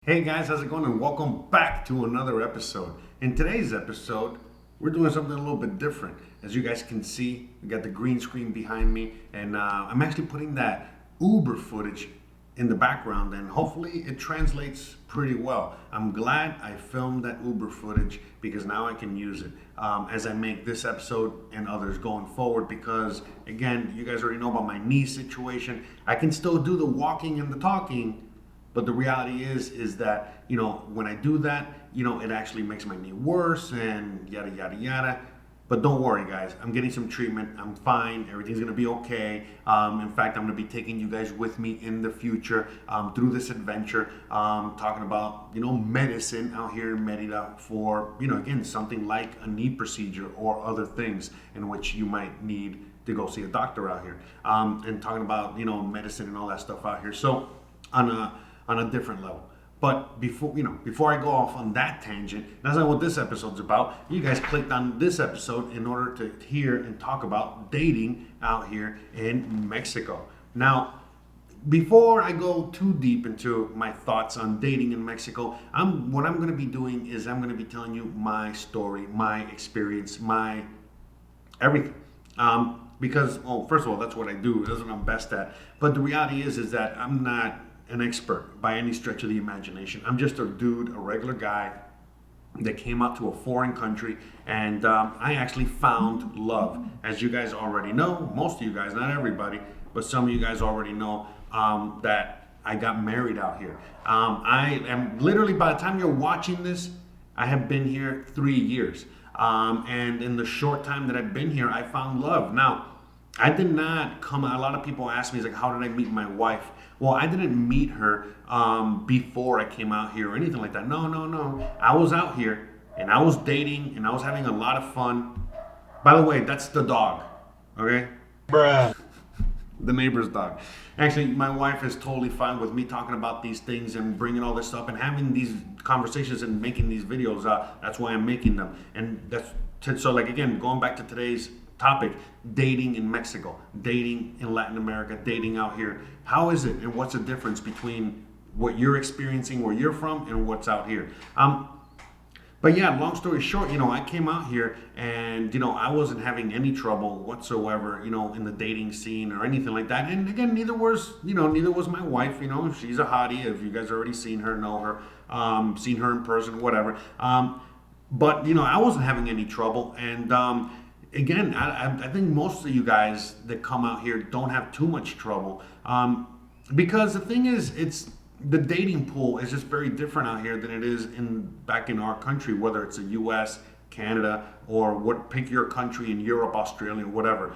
Hey guys, how's it going? And welcome back to another episode. In today's episode, we're doing something a little bit different. As you guys can see, we got the green screen behind me, and I'm actually putting that Uber footage in the background, and hopefully it translates pretty well. I'm glad I filmed that Uber footage because now I can use it as I make this episode and others going forward. Because again, you guys already know about my knee situation. I can still do the walking and the talking, but the reality is that, when I do that, it actually makes my knee worse and yada, yada, yada. But don't worry, guys. I'm getting some treatment. I'm fine. Everything's going to be okay. In fact, I'm going to be taking you guys with me in the future through this adventure, talking about, medicine out here in Merida for, again, something like a knee procedure or other things in which you might need to go see a doctor out here, and talking about, medicine and all that stuff out here. So on a different level. But before I go off on that tangent, that's not what this episode's about. You guys clicked on this episode in order to hear and talk about dating out here in Mexico. Now, before I go too deep into my thoughts on dating in Mexico, what I'm going to be doing is I'm going to be telling you my story, my experience, my everything. Because, well, first of all, that's what I do. That's what I'm best at. But the reality is that I'm not an expert by any stretch of the imagination. I'm just a dude, a regular guy that came out to a foreign country, and I actually found love. As you guys already know, most of you guys, not everybody, but some of you guys already know that I got married out here. I am literally, by the time you're watching this, I have been here 3 years. And in the short time that I've been here, I found love. Now, I did not come. A lot of people ask me, like, how did I meet my wife? Well, I didn't meet her before I came out here or anything like that. No. I was out here and I was dating and I was having a lot of fun. By the way, that's the dog, okay? Bruh. The neighbor's dog. Actually, my wife is totally fine with me talking about these things and bringing all this up and having these conversations and making these videos. That's why I'm making them. And so, like, again, going back to today's topic, dating in Mexico, dating in Latin America, dating out here. How is it, and what's the difference between what you're experiencing where you're from and what's out here? But yeah, long story short, I came out here and, I wasn't having any trouble whatsoever, in the dating scene or anything like that. And again, neither was my wife. She's a hottie. If you guys already seen her, know her, seen her in person, whatever. But, I wasn't having any trouble. And, again, I think most of you guys that come out here don't have too much trouble, because the thing is, the dating pool is just very different out here than it is back in our country, whether it's the U.S., Canada, or pick your country in Europe, Australia, whatever.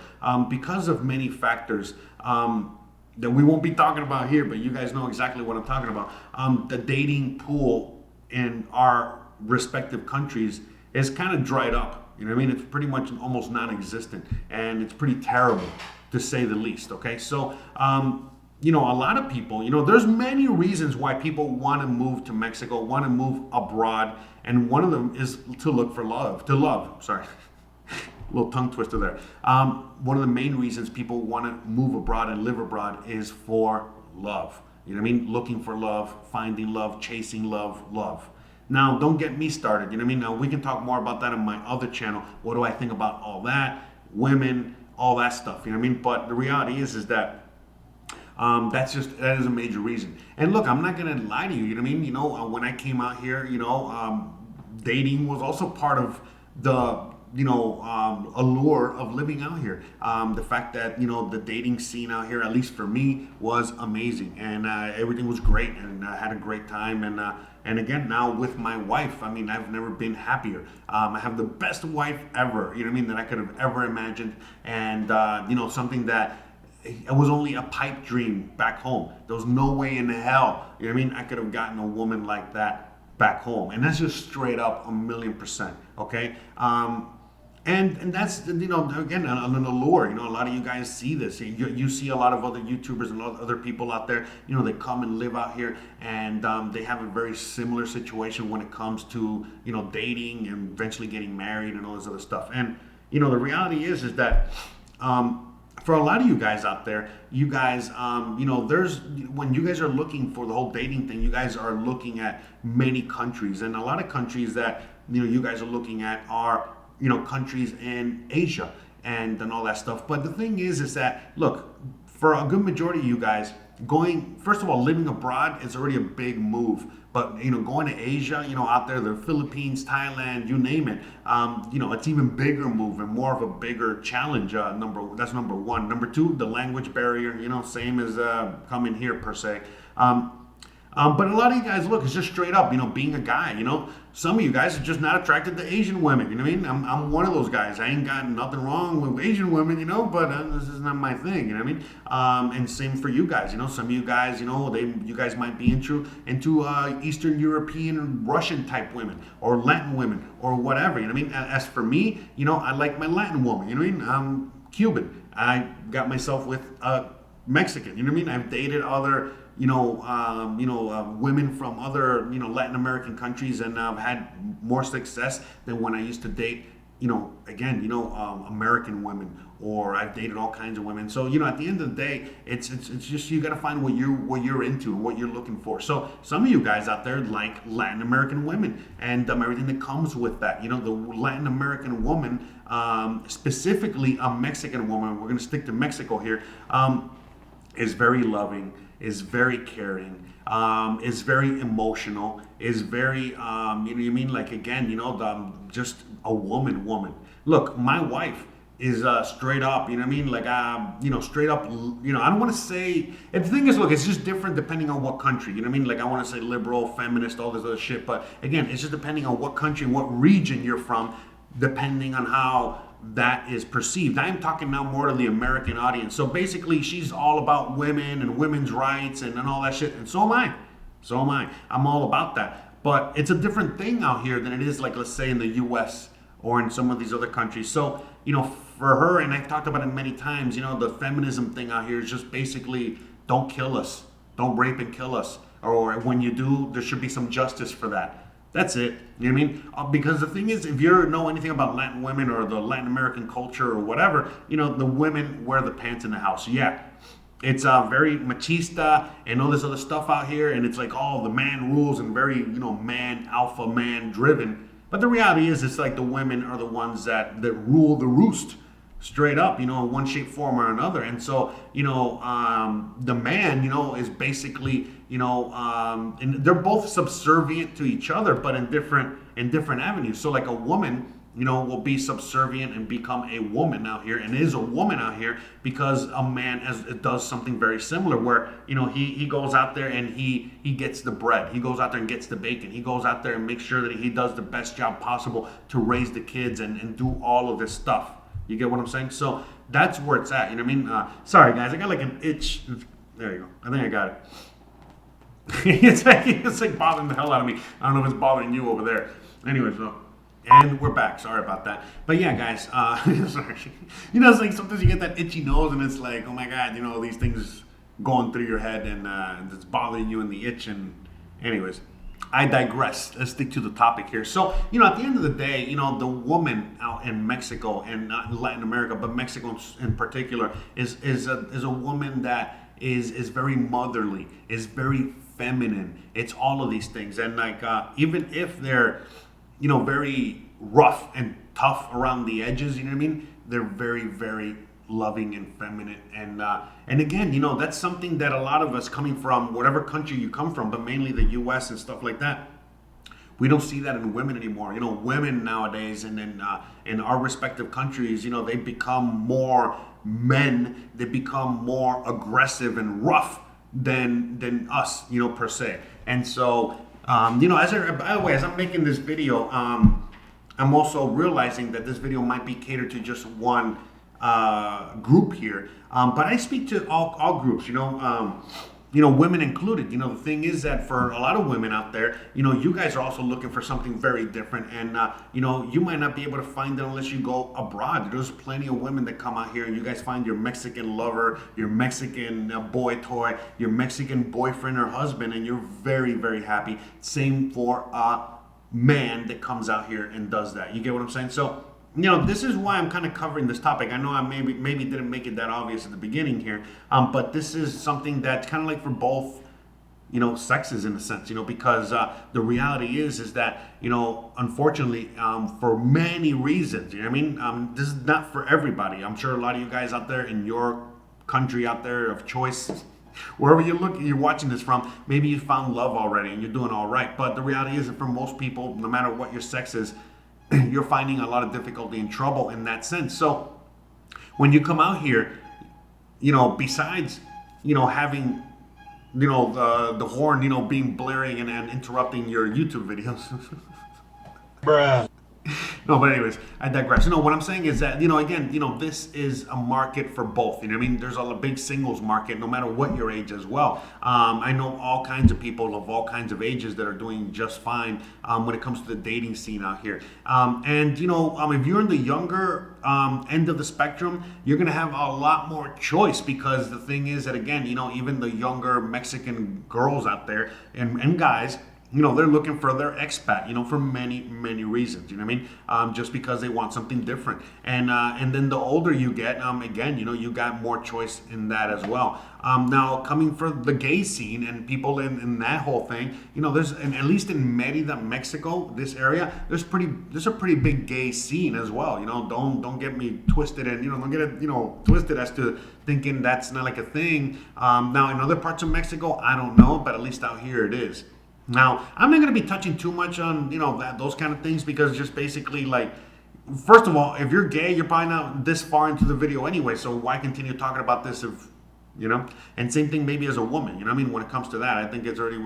Because of many factors that we won't be talking about here, but you guys know exactly what I'm talking about. The dating pool in our respective countries is kind of dried up. You know what I mean? It's pretty much almost non-existent, and it's pretty terrible to say the least. Okay, so a lot of people, there's many reasons why people want to move to Mexico, want to move abroad, and one of them is to look for love, Sorry, a little tongue twister there. One of the main reasons people want to move abroad and live abroad is for love. You know what I mean? Looking for love, finding love, chasing love. Now, don't get me started. You know what I mean? Now, we can talk more about that on my other channel. What do I think about all that? Women, all that stuff. You know what I mean? But the reality is that that is a major reason. And look, I'm not going to lie to you. You know what I mean? When I came out here, dating was also part of the allure of living out here. The fact that, the dating scene out here, at least for me, was amazing. And everything was great. And I had a great time. And again, now with my wife, I mean, I've never been happier. I have the best wife ever, that I could have ever imagined. And, something that it was only a pipe dream back home. There was no way in hell, I could have gotten a woman like that back home. And that's just straight up 1,000,000%, okay? And that's, again, an allure. A lot of you guys see this. You see a lot of other YouTubers and other people out there, they come and live out here, and they have a very similar situation when it comes to, dating and eventually getting married and all this other stuff. And, the reality is that for a lot of you guys out there, you guys, there's when you guys are looking for the whole dating thing, you guys are looking at many countries, and a lot of countries that you guys are looking at are countries in Asia and all that stuff. But the thing is that look, for a good majority of you guys, going first of all, living abroad is already a big move. But going to Asia, out there, the Philippines, Thailand, you name it, it's even bigger move and more of a bigger challenge. That's number one. Number two, the language barrier. Same as coming here per se. But a lot of you guys, look, it's just straight up, being a guy, some of you guys are just not attracted to Asian women, you know what I mean? I'm one of those guys. I ain't got nothing wrong with Asian women, but this is not my thing, you know what I mean? And same for you guys, some of you guys, you guys might be into Eastern European and Russian type women or Latin women or whatever, you know what I mean? As for me, I like my Latin woman, you know what I mean? I'm Cuban. I got myself with Mexican, you know what I mean? I've dated other women from other, Latin American countries, and I've had more success than when I used to date, American women, or I've dated all kinds of women. So, at the end of the day, it's just, you got to find what you're into and what you're looking for. So some of you guys out there like Latin American women and everything that comes with that. The Latin American woman, specifically a Mexican woman, we're going to stick to Mexico here, is very loving, is very caring, is very emotional, is very, like, again, just a woman. Look, my wife is straight up, like, straight up, I don't want to say, and the thing is, look, it's just different depending on what country, like, I want to say liberal, feminist, all this other shit, but again, it's just depending on what country, what region you're from, depending on how that is perceived. I'm talking now more to the American audience. So basically, she's all about women and women's rights and all that shit. And so am I. I'm all about that. But it's a different thing out here than it is, like, let's say in the US or in some of these other countries. So, for her, and I've talked about it many times, the feminism thing out here is just basically, don't kill us. Don't rape and kill us. Or when you do, there should be some justice for that. That's it. You know what I mean? Because the thing is, if you know anything about Latin women or the Latin American culture or whatever, the women wear the pants in the house. Yeah, it's very machista and all this other stuff out here, and it's like, oh, the man rules and very, alpha man driven. But the reality is, it's like the women are the ones that rule the roost. Straight up, in one shape, form, or another. And so, the man, is basically, and they're both subservient to each other, but in different avenues. So, like, a woman, will be subservient and become a woman out here, and is a woman out here because a man does something very similar, where he goes out there and he gets the bread, he goes out there and gets the bacon, he goes out there and makes sure that he does the best job possible to raise the kids and do all of this stuff. You get what I'm saying? So that's where it's at. You know what I mean? Sorry, guys. I got like an itch. There you go. I think I got it. it's like bothering the hell out of me. I don't know if it's bothering you over there. Anyway, so. And we're back. Sorry about that. But yeah, guys. Sorry. It's like sometimes you get that itchy nose and it's like, oh my God, these things going through your head and it's bothering you in the itch. And anyways. I digress. Let's stick to the topic here. So, at the end of the day, the woman out in Mexico and not in Latin America, but Mexico in particular, is a woman that is very motherly, is very feminine. It's all of these things. And like, even if they're, very rough and tough around the edges, you know what I mean? They're very, very loving and feminine, and again, that's something that a lot of us coming from whatever country you come from, but mainly the US and stuff like that, we don't see that in women anymore. Women nowadays and in our respective countries, they become more men, they become more aggressive and rough than us, per se. And so by the way, as I'm making this video, I'm also realizing that this video might be catered to just one group here, but I speak to all groups, women included. The thing is that for a lot of women out there, you guys are also looking for something very different, and you might not be able to find it unless you go abroad. There's plenty of women that come out here and you guys find your Mexican lover, your Mexican boy toy, your Mexican boyfriend or husband, and you're very, very happy. Same for a man that comes out here and does that. You get what I'm saying? So this is why I'm kind of covering this topic. I know I maybe didn't make it that obvious at the beginning here, but this is something that's kind of like for both, sexes in a sense, because the reality is that, unfortunately, for many reasons, you know what I mean? This is not for everybody. I'm sure a lot of you guys out there in your country out there of choice, wherever you're watching this from, maybe you found love already and you're doing all right. But the reality is that for most people, no matter what your sex is, you're finding a lot of difficulty and trouble in that sense. So when you come out here, besides, having, the horn, being blaring and interrupting your YouTube videos. Bruh. No, but anyways, I digress. What I'm saying is that, again, this is a market for both. You know what I mean? There's a big singles market, no matter what your age as well. I know all kinds of people of all kinds of ages that are doing just fine when it comes to the dating scene out here. And, if you're in the younger end of the spectrum, you're going to have a lot more choice, because the thing is that, again, even the younger Mexican girls out there and guys, they're looking for their expat, for many, many reasons, you know what I mean? Just because they want something different. And then the older you get, again, you got more choice in that as well. Now, coming from the gay scene and people in that whole thing, there's, and at least in Merida, Mexico, this area, there's a pretty big gay scene as well. Don't get me twisted and, don't get it, twisted as to thinking that's not like a thing. Now, in other parts of Mexico, I don't know, but at least out here it is. Now, I'm not going to be touching too much on, those kind of things, because just basically, like, first of all, if you're gay, you're probably not this far into the video anyway, so why continue talking about this if, and same thing maybe as a woman, what I mean, when it comes to that, I think it's already,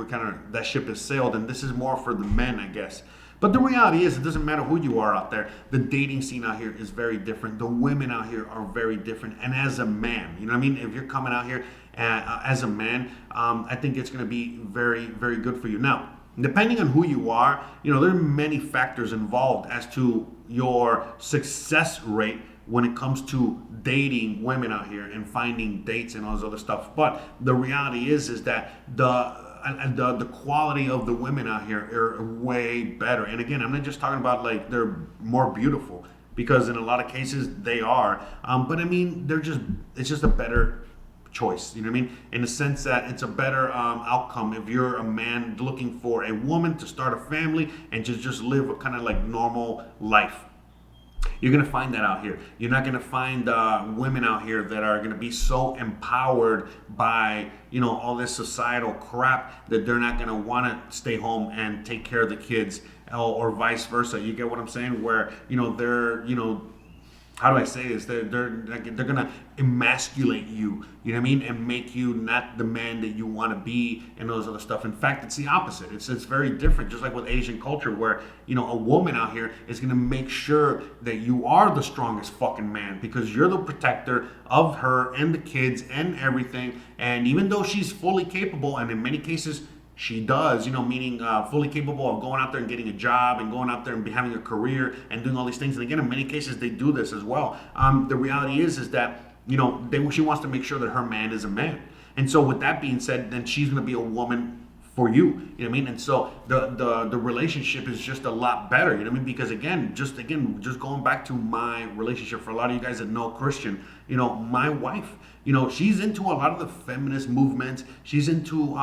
that ship has sailed, and this is more for the men, I guess. But the reality is, it doesn't matter who you are out there. The dating scene out here is very different. The women out here are very different. And as a man, what I mean? If you're coming out here as a man, I think it's going to be very, very good for you. Now, depending on who you are, there are many factors involved as to your success rate when it comes to dating women out here and finding dates and all this other stuff. But the reality is that the quality of the women out here are way better. And again, I'm not just talking about like they're more beautiful, because in a lot of cases they are. But I mean, it's just a better choice. You know what I mean? In the sense that it's a better outcome if you're a man looking for a woman to start a family and just live a kind of like normal life. You're going to find that out here. You're not going to find women out here that are going to be so empowered by, all this societal crap that they're not going to want to stay home and take care of the kids, or vice versa. You get what I'm saying? Where, they're, how do I say this? They're gonna emasculate you, you know what I mean, and make you not the man that you want to be, and those other stuff. In fact, it's the opposite. It's very different. Just like with Asian culture, where a woman out here is gonna make sure that you are the strongest fucking man, because you're the protector of her and the kids and everything. And even though she's fully capable, and in many cases she does, meaning fully capable of going out there and getting a job and going out there and having a career and doing all these things. And again, in many cases, they do this as well. The reality is that, she wants to make sure that her man is a man. And so with that being said, then she's going to be a woman for you. You know what I mean? And so the relationship is just a lot better. You know what I mean? Because again, just going back to my relationship, for a lot of you guys that know Christian, my wife, she's into a lot of the feminist movements. She's into,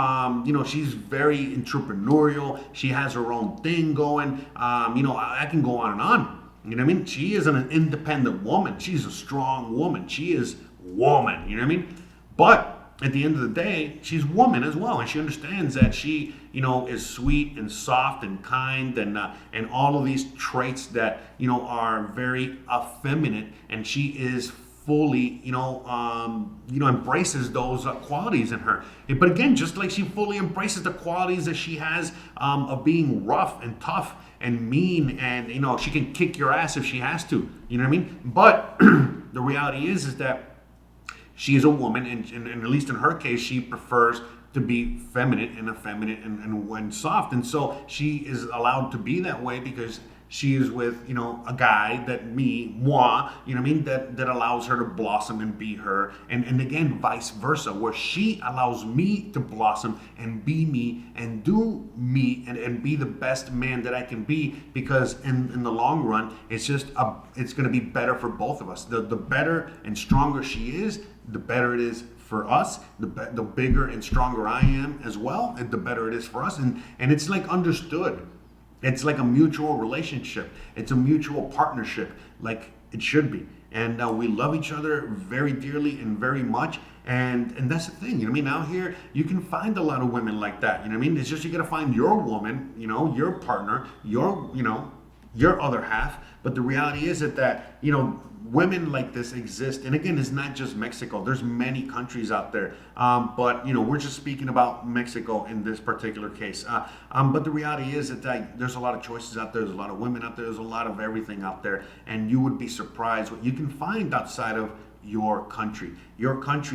she's very entrepreneurial. She has her own thing going. I can go on and on. You know what I mean? She is an independent woman. She's a strong woman. She is woman. You know what I mean? But at the end of the day, she's woman as well, and she understands that she, is sweet and soft and kind, and all of these traits that are very effeminate, and she is fully, embraces those qualities in her. But again, just like she fully embraces the qualities that she has of being rough and tough and mean, and she can kick your ass if she has to. You know what I mean? But the reality is that she is a woman, and at least in her case, she prefers to be feminine and effeminate and soft. And so she is allowed to be that way because she is with, a guy that moi, that allows her to blossom and be her. And again, vice versa, where she allows me to blossom and be me and do me and be the best man that I can be, because in the long run, it's going to be better for both of us. The better and stronger she is, the better it is for us. The bigger and stronger I am as well, and the better it is for us. And it's like understood. It's like a mutual relationship. It's a mutual partnership, like it should be. And we love each other very dearly and very much. And that's the thing. Out here, you can find a lot of women like that. It's just you got to find your woman, your partner, your other half. But the reality is that women like this exist, and again, it's not just Mexico. There's many countries out there, but we're just speaking about Mexico in this particular case. But the reality is that there's a lot of choices out there. There's a lot of women out there. There's a lot of everything out there, and you would be surprised what you can find outside of your country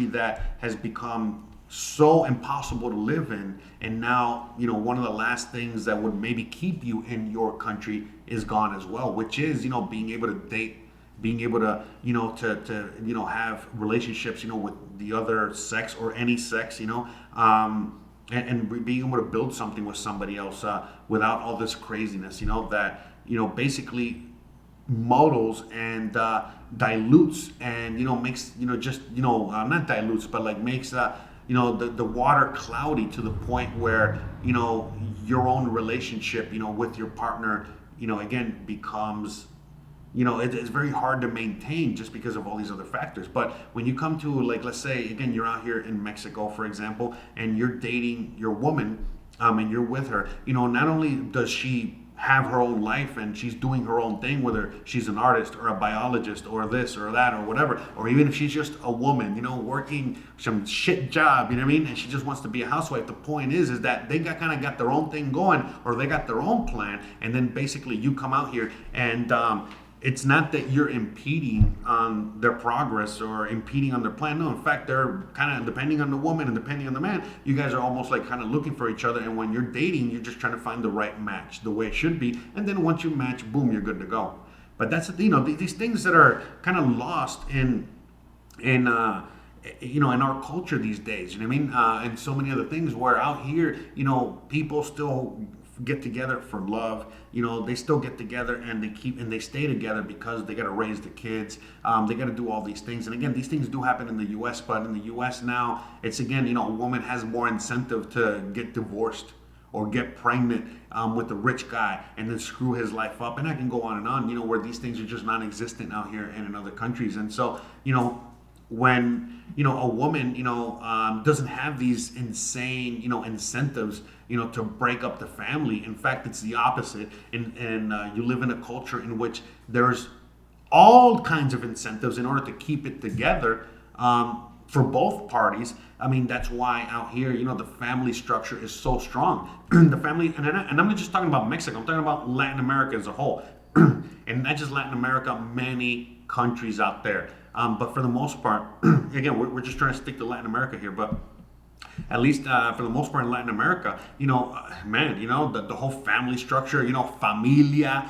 that has become so impossible to live in. And now, one of the last things that would maybe keep you in your country is gone as well, which is, being able to date, being able to, to have relationships, with the other sex or any sex, and being able to build something with somebody else without all this craziness, that, basically muddles and dilutes and, makes, not dilutes, but like makes, the water cloudy to the point where, your own relationship, with your partner, again, becomes, it's very hard to maintain just because of all these other factors. But when you come to, like, let's say, again, you're out here in Mexico, for example, and you're dating your woman, and you're with her, not only does she have her own life and she's doing her own thing, whether she's an artist or a biologist or this or that or whatever, or even if she's just a woman, working some shit job, and she just wants to be a housewife. The point is that they kind of got their own thing going, or they got their own plan, and then basically you come out here and it's not that you're impeding on their progress or impeding on their plan. No, in fact, they're kind of, depending on the woman and depending on the man, you guys are almost like kind of looking for each other. And when you're dating, you're just trying to find the right match, the way it should be. And then once you match, boom, you're good to go. But that's the thing, these things that are kind of lost in our culture these days, and so many other things, where out here, people still get together for love. They still get together and they stay together because they got to raise the kids. They got to do all these things. And again, these things do happen in the U.S., but in the U.S. now, it's again, a woman has more incentive to get divorced or get pregnant with a rich guy and then screw his life up. And I can go on and on, where these things are just non-existent out here and in other countries. And so, when a woman doesn't have these insane incentives to break up the family. In fact, it's the opposite. And you live in a culture in which there's all kinds of incentives in order to keep it together for both parties. That's why out here, the family structure is so strong. The family, and I'm not just talking about Mexico, I'm talking about Latin America as a whole. And not just Latin America, many countries out there. But for the most part, again, we're just trying to stick to Latin America here, but at least for the most part in Latin America, the whole family structure, familia,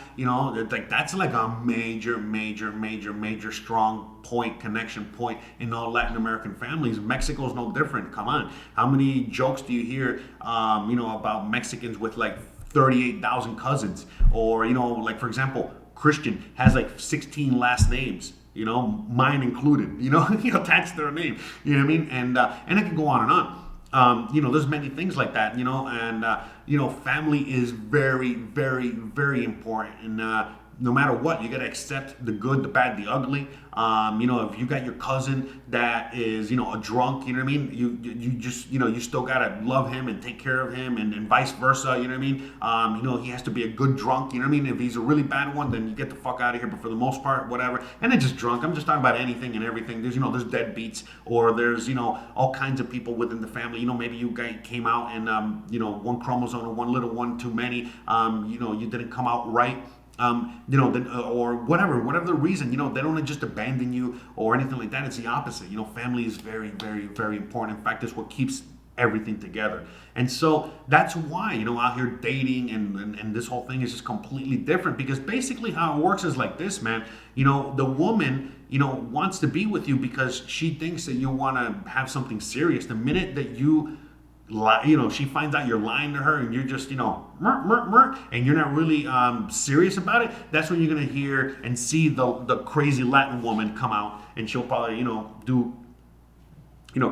that's like a major strong point, connection point in all Latin American families. Mexico's no different. Come on. How many jokes do you hear, about Mexicans with like 38,000 cousins? Or, like, for example, Christian has like 16 last names. Mine included, attached to their name, and I can go on and on. There's many things like that, and family is very, very, very important. And no matter what, you got to accept the good, the bad, the ugly. If you got your cousin that is, a drunk, you just, you still got to love him and take care of him, and vice versa, he has to be a good drunk, If he's a really bad one, then you get the fuck out of here. But for the most part, whatever. And not just drunk, I'm just talking about anything and everything. There's, there's deadbeats, or there's, all kinds of people within the family. Maybe you guys came out and, one chromosome or one little one too many, you didn't come out right. Or whatever the reason, they don't just abandon you or anything like that. It's the opposite. Family is very, very, very important. In fact, it's what keeps everything together. And so that's why, out here dating and this whole thing is just completely different, because basically how it works is like this, man. The woman, wants to be with you because she thinks that you want to have something serious. The minute that you lie, she finds out you're lying to her and you're just, and you're not really serious about it, that's when you're going to hear and see the crazy Latin woman come out, and she'll probably, do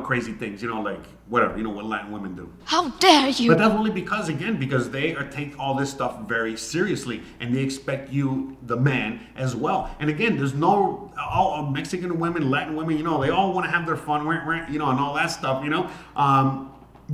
crazy things, like whatever, what Latin women do. How dare you! But that's only because they take all this stuff very seriously, and they expect you, the man, as well. And again, there's all Mexican women, Latin women, they all want to have their fun, and all that stuff,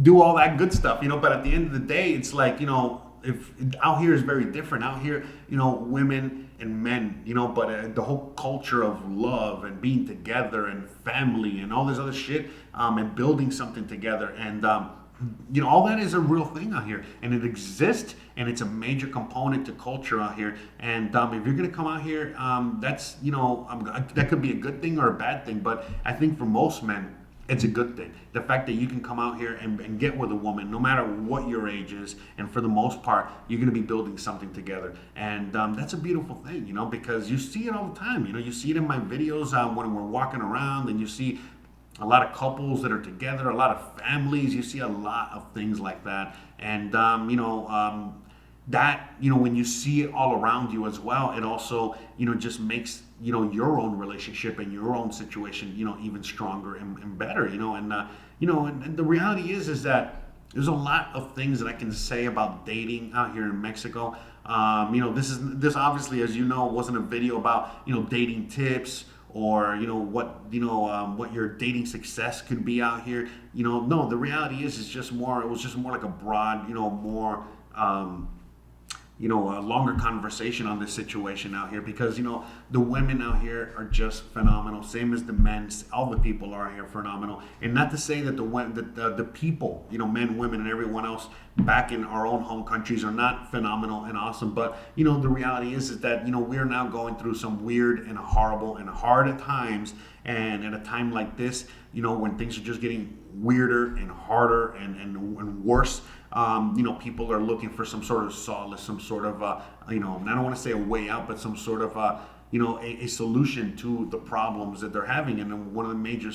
do all that good stuff, but at the end of the day, it's like, if out here is very different. Out here, women and men, but the whole culture of love and being together and family and all this other shit, and building something together, and all that is a real thing out here, and it exists, and it's a major component to culture out here. And if you're gonna come out here, that's that could be a good thing or a bad thing, but I think for most men, it's a good thing. The fact that you can come out here and get with a woman, no matter what your age is, and for the most part, you're going to be building something together. And that's a beautiful thing, because you see it all the time. You see it in my videos when we're walking around, and you see a lot of couples that are together, a lot of families. You see a lot of things like that. And, that, when you see it all around you as well, it also, just makes, your own relationship and your own situation, even stronger and better, and the reality is that there's a lot of things that I can say about dating out here in Mexico. This obviously, as wasn't a video about, dating tips or, what your dating success could be out here. No, the reality is it was just more like a broad, more, a longer conversation on this situation out here, because the women out here are just phenomenal, same as the men. All the people are here phenomenal, and not to say that the people, men, women, and everyone else back in our own home countries are not phenomenal and awesome, but the reality is that we're now going through some weird and horrible and hard at times, and at a time like this, when things are just getting weirder and harder and worse, people are looking for some sort of solace, some sort of, I don't want to say a way out, but some sort of, a solution to the problems that they're having. And one of the major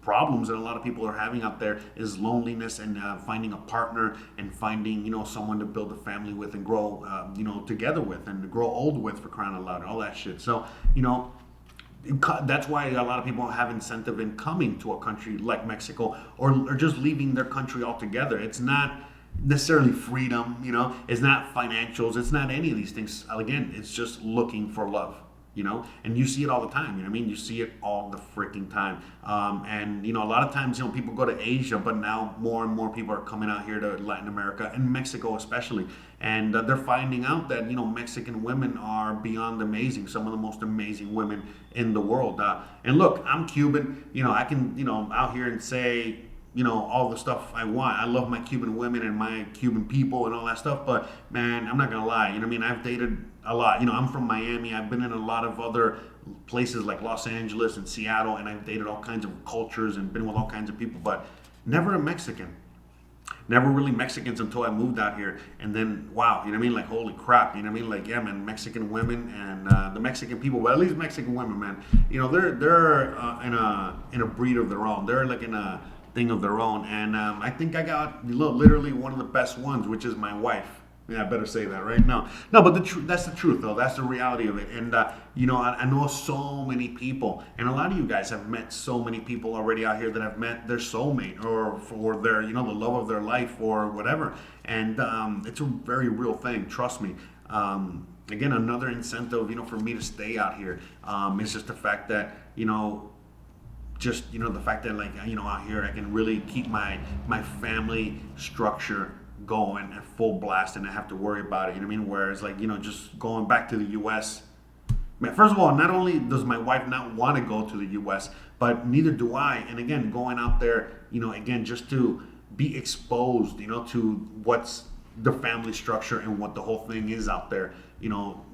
problems that a lot of people are having out there is loneliness, and finding a partner, and finding, someone to build a family with and grow, together with, and to grow old with, for crying out loud, all that shit. So, that's why a lot of people have incentive in coming to a country like Mexico, or just leaving their country altogether. It's not necessarily freedom, it's not financials, it's not any of these things. Again, it's just looking for love, and you see it all the time. You see it all the freaking time. And a lot of times, people go to Asia, but now more and more people are coming out here to Latin America and Mexico especially, and they're finding out that Mexican women are beyond amazing, some of the most amazing women in the world. And look, I'm Cuban, I can out here and say all the stuff I want. I love my Cuban women and my Cuban people and all that stuff, but man, I'm not gonna lie, I've dated a lot. I'm from Miami. I've been in a lot of other places like Los Angeles and Seattle, and I've dated all kinds of cultures and been with all kinds of people, but never a Mexican. Never really Mexicans until I moved out here, and then wow, like holy crap, like yeah, man, Mexican women and the Mexican people, but at least Mexican women, man, they're in a breed of their own. They're like in a thing of their own, and I think I got literally one of the best ones, which is my wife. Yeah, I better say that right now. No, but that's the truth, though. That's the reality of it. And I know so many people, and a lot of you guys have met so many people already out here that have met their soulmate, or for their the love of their life, or whatever. And it's a very real thing. Trust me. Again, another incentive, for me to stay out here is just the fact that the fact that out here I can really keep my family structure going at full blast, and I have to worry about it. Whereas just going back to the U.S. Man, first of all, not only does my wife not want to go to the U.S., but neither do I. And again, going out there, again, just to be exposed, to what's the family structure and what the whole thing is out there.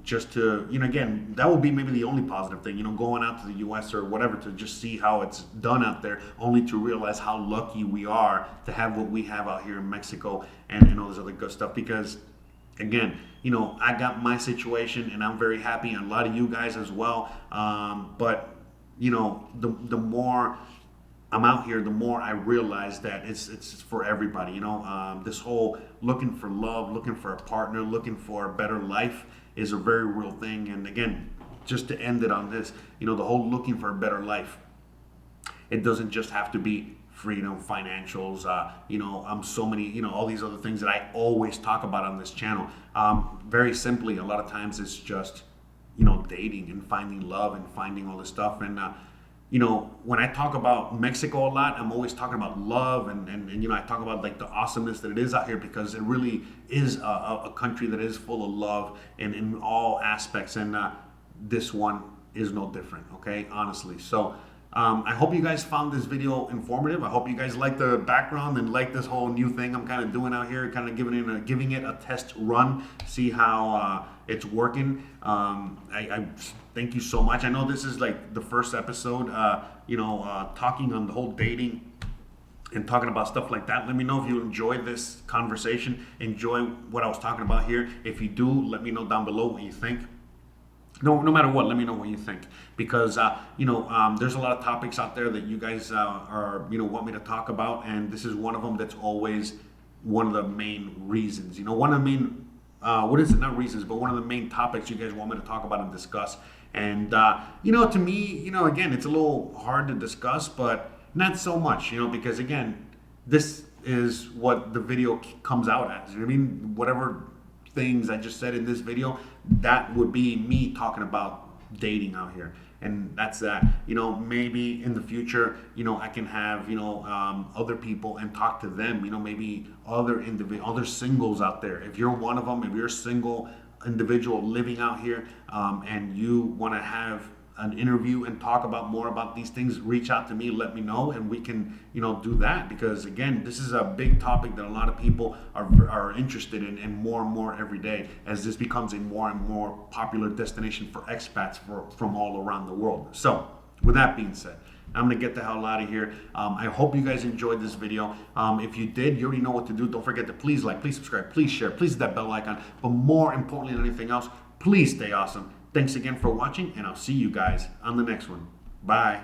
Just to, again, that would be maybe the only positive thing, going out to the US or whatever to just see how it's done out there, only to realize how lucky we are to have what we have out here in Mexico and all this other good stuff. Because again, I got my situation and I'm very happy, and a lot of you guys as well. But the more I'm out here, the more I realize that it's for everybody. This whole looking for love, looking for a partner, looking for a better life is a very real thing. And again, just to end it on this, the whole looking for a better life, it doesn't just have to be freedom, financials, so many, all these other things that I always talk about on this channel. Very simply, a lot of times it's just, dating and finding love and finding all this stuff. And, when I talk about Mexico a lot, I'm always talking about love and I talk about like the awesomeness that it is out here, because it really is a country that is full of love and in all aspects. And this one is no different, okay, honestly. So I hope you guys found this video informative. I hope you guys like the background and like this whole new thing I'm kind of doing out here, kind of giving it a test run, see how it's working. I thank you so much. I know this is like the first episode, talking on the whole dating and talking about stuff like that. Let me know if you enjoyed this conversation, enjoy what I was talking about here. If you do, let me know down below what you think. No matter what, let me know what you think, because there's a lot of topics out there that you guys are want me to talk about, and this is one of them that's always one of the main reasons. One of the main not reasons, but one of the main topics you guys want me to talk about and discuss. And to me, again, it's a little hard to discuss, but not so much, because again, this is what the video comes out as. Whatever things I just said in this video, that would be me talking about dating out here. And that's that. Maybe in the future, I can have, other people and talk to them, maybe other singles out there. If you're one of them, if you're a single individual living out here, and you want to have an interview and talk about more about these things, reach out to me, let me know, and we can do that. Because again, this is a big topic that a lot of people are interested in, and more every day, as this becomes a more and more popular destination for expats from all around the world. So with that being said, I'm gonna get the hell out of here. I hope you guys enjoyed this video. If you did, you already know what to do. Don't forget to please like, please subscribe, please share, please hit that bell icon. But more importantly than anything else, please stay awesome. Thanks again for watching, and I'll see you guys on the next one. Bye.